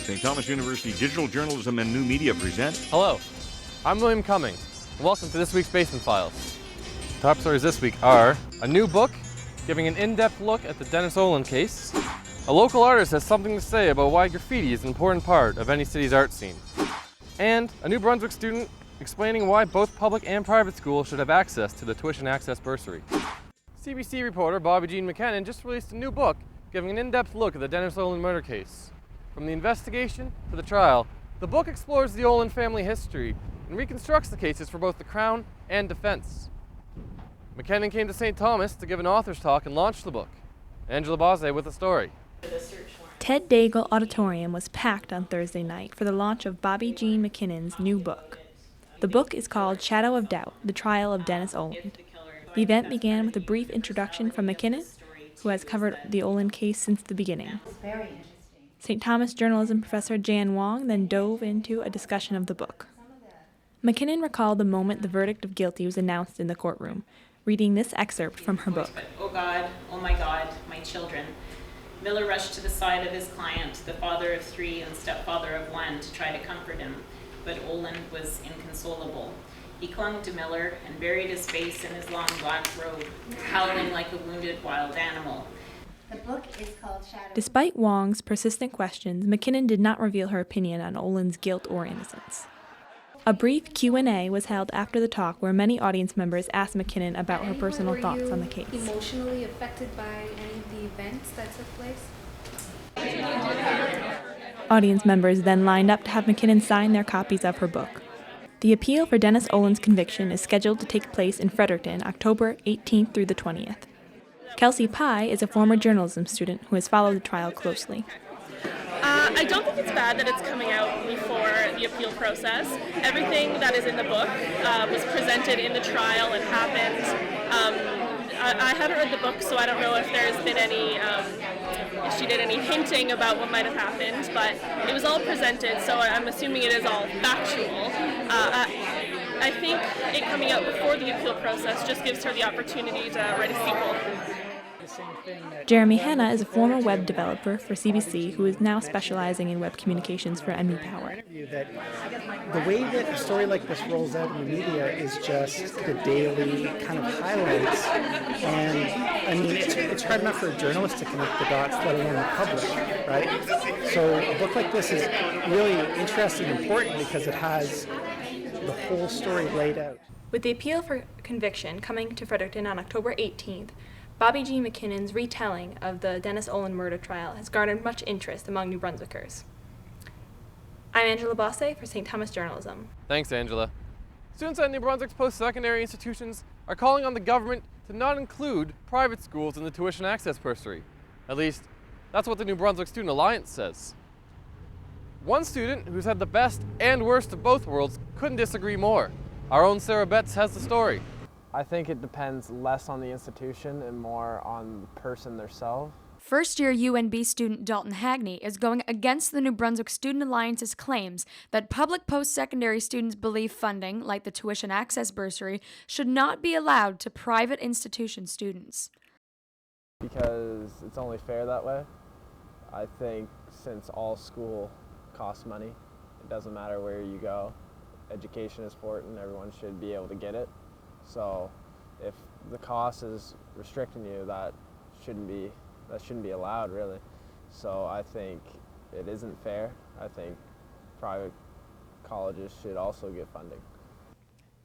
St. Thomas University Digital Journalism and New Media present. Hello, I'm William Cumming, and welcome to this week's Basement Files. Top stories this week are a new book giving an in-depth look at the Dennis Olin case, a local artist has something to say about why graffiti is an important part of any city's art scene, and a New Brunswick student explaining why both public and private schools should have access to the tuition access bursary. CBC reporter Bobby Jean McKinnon just released a new book giving an in-depth look at the Dennis Olin murder case. From the investigation to the trial, the book explores the Olin family history and reconstructs the cases for both the Crown and defense. McKinnon came to St. Thomas to give an author's talk and launch the book. Angela Base with the story. Ted Daigle Auditorium was packed on Thursday night for the launch of Bobby Jean McKinnon's new book. The book is called Shadow of Doubt, The Trial of Dennis Olin. The event began with a brief introduction from McKinnon, who has covered the Olin case since the beginning. St. Thomas journalism professor Jan Wong then dove into a discussion of the book. McKinnon recalled the moment the verdict of guilty was announced in the courtroom, reading this excerpt from her book. Oh God, oh my God, my children. Miller rushed to the side of his client, the father of 3 and stepfather of 1, to try to comfort him, but Olin was inconsolable. He clung to Miller and buried his face in his long black robe, howling like a wounded wild animal. The book is called Shadow. Despite Wong's persistent questions, McKinnon did not reveal her opinion on Olin's guilt or innocence. A brief Q&A was held after the talk where many audience members asked McKinnon about her personal thoughts on the case. Emotionally affected by any of the events that took place? Audience members then lined up to have McKinnon sign their copies of her book. The appeal for Dennis Olin's conviction is scheduled to take place in Fredericton, October 18th through the 20th. Kelsey Pye is a former journalism student who has followed the trial closely. I don't think it's bad that it's coming out before the appeal process. Everything that is in the book was presented in the trial and happened. I haven't read the book, so I don't know if there's been any, if she did any hinting about what might have happened, but it was all presented, so I'm assuming it is all factual. I think it coming out before the appeal process just gives her the opportunity to write a sequel. Jeremy Hanna is a former web developer for CBC who is now specializing in web communications for ME Power. The way that a story like this rolls out in the media is just the daily kind of highlights, and I mean it's hard enough for a journalist to connect the dots, let alone the public, right? So a book like this is really interesting and important because it has the whole story laid out. With the appeal for conviction coming to Fredericton on October 18th, Bobby Jean McKinnon's retelling of the Dennis Olin murder trial has garnered much interest among New Brunswickers. I'm Angela Base for St. Thomas Journalism. Thanks, Angela. Students at New Brunswick's post-secondary institutions are calling on the government to not include private schools in the tuition access bursary. At least, that's what the New Brunswick Student Alliance says. One student who's had the best and worst of both worlds couldn't disagree more. Our own Sarah Betts has the story. I think it depends less on the institution and more on the person themselves. First-year UNB student Dalton Hagney is going against the New Brunswick Student Alliance's claims that public post-secondary students believe funding, like the tuition access bursary, should not be allowed to private institution students. Because it's only fair that way. I think since all school costs money, it doesn't matter where you go. Education is important, everyone should be able to get it. So if the cost is restricting you, that shouldn't be allowed, really. So I think it isn't fair. I think private colleges should also get funding.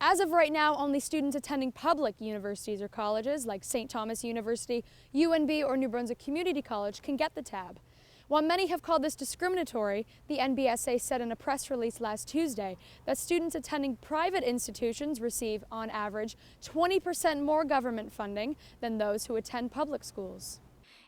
As of right now, only students attending public universities or colleges like St. Thomas University, UNB, or New Brunswick Community College can get the tab. While many have called this discriminatory, the NBSA said in a press release last Tuesday that students attending private institutions receive, on average, 20% more government funding than those who attend public schools.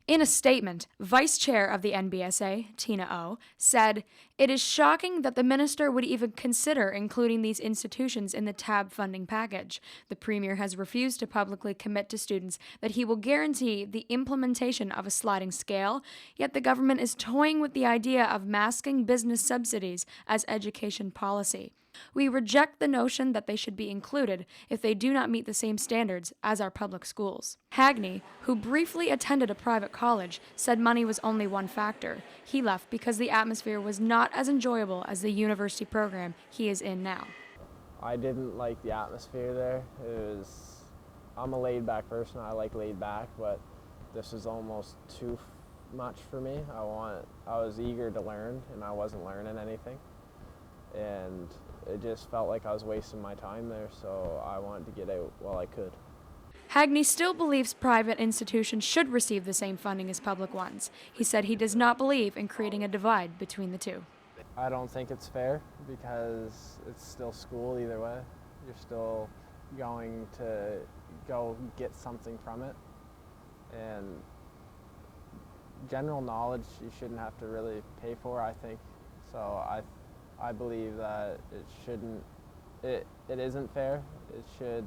In a statement, Vice Chair of the NBSA, Tina O, said, "It is shocking that the minister would even consider including these institutions in the TAB funding package. The Premier has refused to publicly commit to students that he will guarantee the implementation of a sliding scale, yet the government is toying with the idea of masking business subsidies as education policy. We reject the notion that they should be included if they do not meet the same standards as our public schools. Hagney, who briefly attended a private college, said money was only one factor. He left because the atmosphere was not as enjoyable as the university program he is in now. I didn't like the atmosphere there. I'm a laid-back person. I like laid back, but this is almost too much for me. I was eager to learn, and I wasn't learning anything. And it just felt like I was wasting my time there, so I wanted to get out while I could. Hagney still believes private institutions should receive the same funding as public ones. He said he does not believe in creating a divide between the two. I don't think it's fair because it's still school either way. You're still going to go get something from it. And general knowledge you shouldn't have to really pay for, I think. So I believe that it isn't fair. It should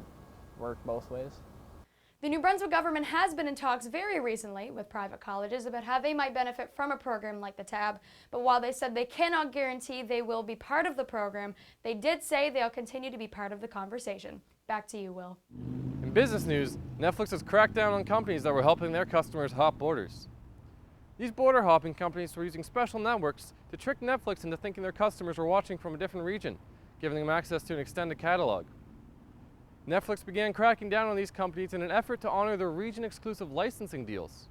work both ways. The New Brunswick government has been in talks very recently with private colleges about how they might benefit from a program like the TAB, but while they said they cannot guarantee they will be part of the program, they did say they'll continue to be part of the conversation. Back to you, Will. In business news, Netflix has cracked down on companies that were helping their customers hop borders. These border hopping companies were using special networks to trick Netflix into thinking their customers were watching from a different region, giving them access to an extended catalog. Netflix began cracking down on these companies in an effort to honor their region-exclusive licensing deals.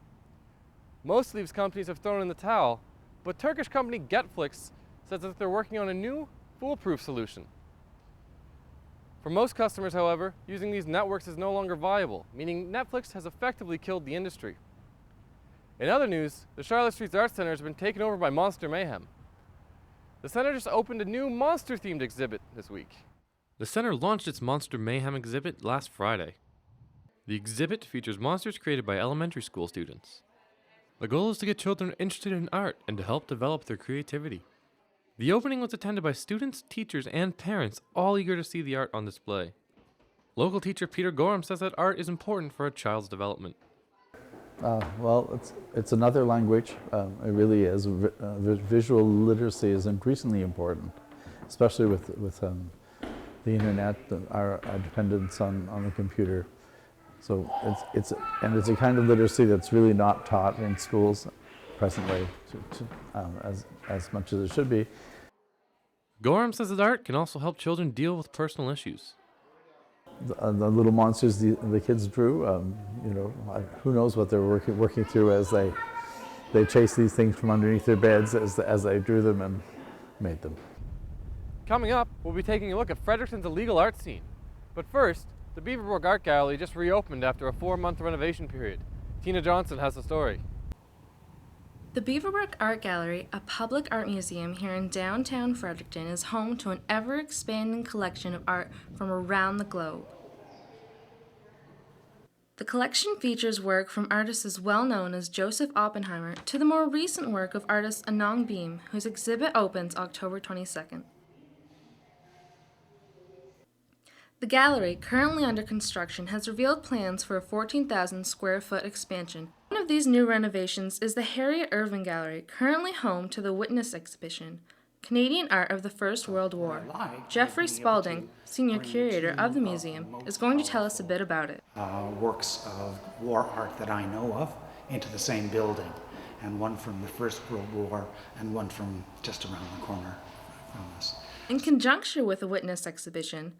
Most of these companies have thrown in the towel, but Turkish company Getflix says that they're working on a new, foolproof solution. For most customers, however, using these networks is no longer viable, meaning Netflix has effectively killed the industry. In other news, the Charlotte Streets Arts Center has been taken over by Monster Mayhem. The center just opened a new monster-themed exhibit this week. The center launched its Monster Mayhem exhibit last Friday. The exhibit features monsters created by elementary school students. The goal is to get children interested in art and to help develop their creativity. The opening was attended by students, teachers, and parents, all eager to see the art on display. Local teacher Peter Gorham says that art is important for a child's development. Well, it's another language. It really is. Visual literacy is increasingly important, especially with the internet, our dependence on the computer. So it's a kind of literacy that's really not taught in schools presently as much as it should be. Gorham says that art can also help children deal with personal issues. The little monsters the kids drew, who knows what they're working through as they chase these things from underneath their beds as they drew them and made them. Coming up, we'll be taking a look at Fredericton's illegal art scene. But first, the Beaverbrook Art Gallery just reopened after a 4-month renovation period. Tina Johnson has the story. The Beaverbrook Art Gallery, a public art museum here in downtown Fredericton, is home to an ever-expanding collection of art from around the globe. The collection features work from artists as well known as Joseph Oppenheimer to the more recent work of artist Anong Beam, whose exhibit opens October 22nd. The gallery, currently under construction, has revealed plans for a 14,000 square foot expansion. One of these new renovations is the Harriet Irving Gallery, currently home to the Witness exhibition, Canadian Art of the First World War. Jeffrey Spalding, senior curator of the museum, is going to tell us a bit about it. Works of war art that I know of into the same building, and one from the First World War and one from just around the corner from us. In conjunction with the Witness exhibition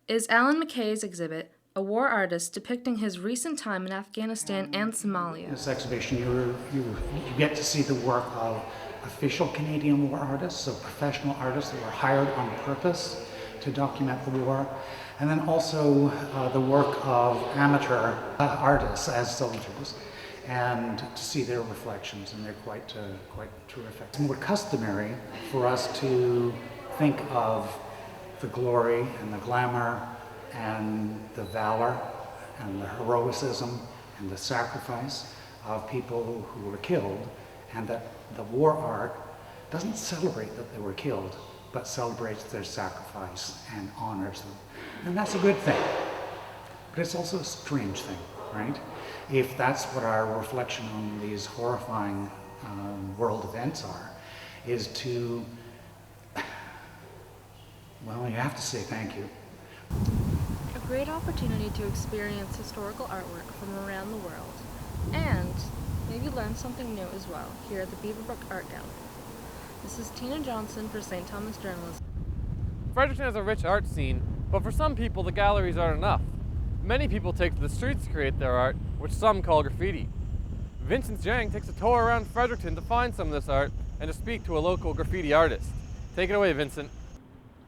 is Alan McKay's exhibit, a war artist depicting his recent time in Afghanistan and Somalia. In this exhibition, you get to see the work of official Canadian war artists, so professional artists that were hired on purpose to document the war, and then also the work of amateur artists as soldiers, and to see their reflections, and they're quite terrific. It's more customary for us to think of the glory and the glamour and the valor and the heroicism and the sacrifice of people who were killed, and that the war art doesn't celebrate that they were killed, but celebrates their sacrifice and honors them. And that's a good thing, but it's also a strange thing, right? If that's what our reflection on these horrifying world events are, is to well, you have to say thank you. A great opportunity to experience historical artwork from around the world, and maybe learn something new as well here at the Beaverbrook Art Gallery. This is Tina Johnson for St. Thomas Journalism. Fredericton has a rich art scene, but for some people the galleries aren't enough. Many people take to the streets to create their art, which some call graffiti. Vincent Zhang takes a tour around Fredericton to find some of this art and to speak to a local graffiti artist. Take it away, Vincent.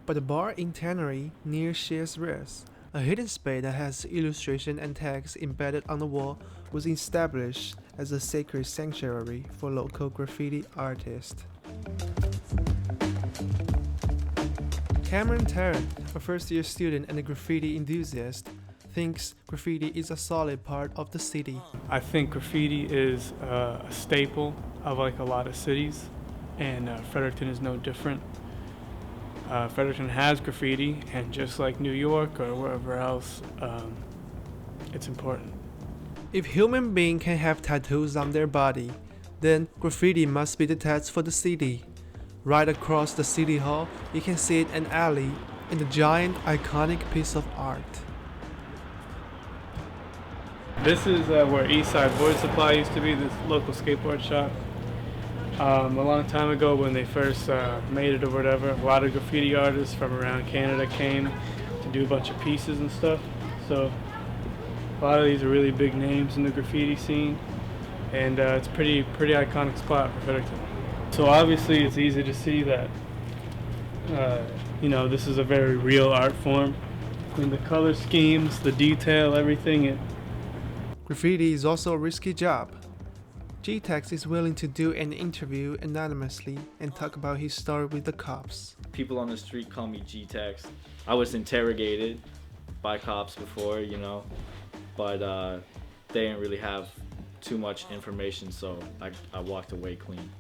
By the bar in Tannery near Shears Rest, a hidden space that has illustration and text embedded on the wall was established as a sacred sanctuary for local graffiti artists. Cameron Tarrant, a first-year student and a graffiti enthusiast, thinks graffiti is a solid part of the city. I think graffiti is a staple of like a lot of cities, and Fredericton is no different. Fredericton has graffiti, and just like New York or wherever else, it's important. If human beings can have tattoos on their body, then graffiti must be the tats for the city. Right across the city hall, you can see it an alley in the giant iconic piece of art. This is where Eastside Board Supply used to be, this local skateboard shop. A long time ago when they first made it or whatever, a lot of graffiti artists from around Canada came to do a bunch of pieces and stuff. So a lot of these are really big names in the graffiti scene, and it's a pretty iconic spot for Fredericton. So obviously it's easy to see that this is a very real art form. I mean, the color schemes, the detail, everything. Graffiti is also a risky job. G-Tex is willing to do an interview anonymously and talk about his story with the cops. People on the street call me G-Tex. I was interrogated by cops before, but they didn't really have too much information, so I walked away clean.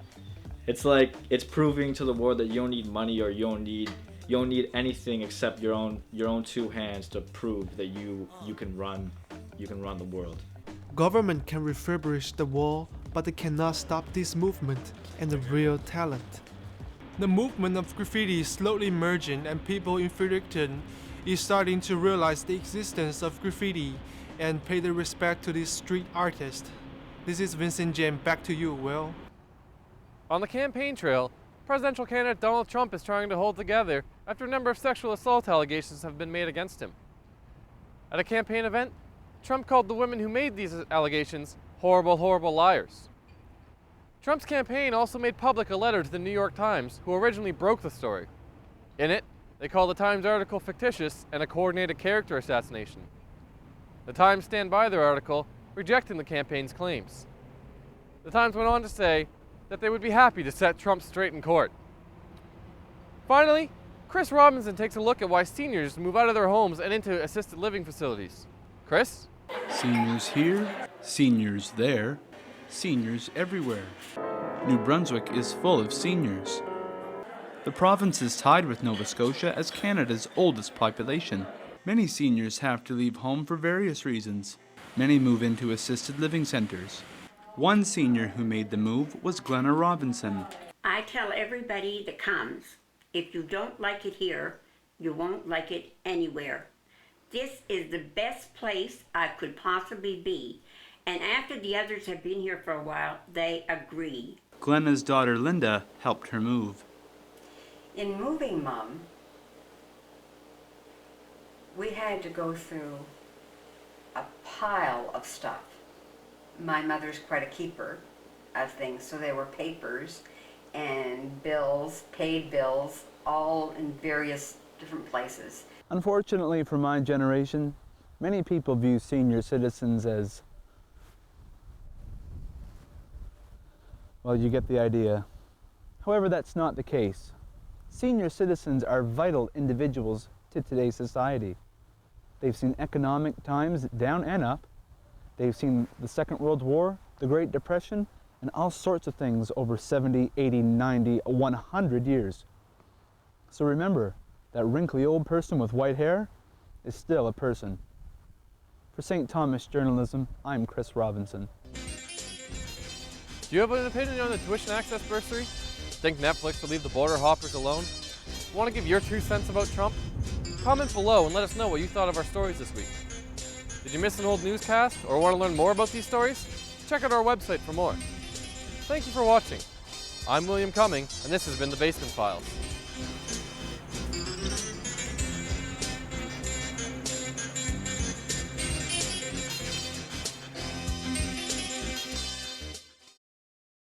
It's like, it's proving to the world that you don't need money or you don't need anything except your own two hands to prove that you can run the world. Government can refurbish the wall, but they cannot stop this movement and the real talent. The movement of graffiti is slowly emerging, and people in Fredericton is starting to realize the existence of graffiti and pay their respect to this street artist. This is Vincent Jem. Back to you, Will. On the campaign trail, presidential candidate Donald Trump is trying to hold together after a number of sexual assault allegations have been made against him. At a campaign event, Trump called the women who made these allegations horrible, horrible liars. Trump's campaign also made public a letter to the New York Times, who originally broke the story. In it, they called the Times article fictitious and a coordinated character assassination. The Times stand by their article, rejecting the campaign's claims. The Times went on to say that they would be happy to set Trump straight in court. Finally, Chris Robinson takes a look at why seniors move out of their homes and into assisted living facilities. Chris? Seniors here, seniors there, seniors everywhere. New Brunswick is full of seniors. The province is tied with Nova Scotia as Canada's oldest population. Many seniors have to leave home for various reasons. Many move into assisted living centers. One senior who made the move was Glenna Robinson. I tell everybody that comes, if you don't like it here, you won't like it anywhere. This is the best place I could possibly be, and after the others have been here for a while, they agree. Glenna's daughter Linda helped her move. In moving, Mom, we had to go through a pile of stuff. My mother's quite a keeper of things, so there were papers and bills, paid bills, all in various different places. Unfortunately for my generation, many people view senior citizens as, well, you get the idea. However, that's not the case. Senior citizens are vital individuals to today's society. They've seen economic times down and up. They've seen the Second World War, the Great Depression, and all sorts of things over 70, 80, 90, 100 years. So remember, that wrinkly old person with white hair is still a person. For St. Thomas Journalism, I'm Chris Robinson. Do you have an opinion on the tuition access bursary? Think Netflix will leave the border hoppers alone? Want to give your 2 cents about Trump? Comment below and let us know what you thought of our stories this week. Did you miss an old newscast or want to learn more about these stories? Check out our website for more. Thank you for watching. I'm William Cumming, and this has been the Basement Files.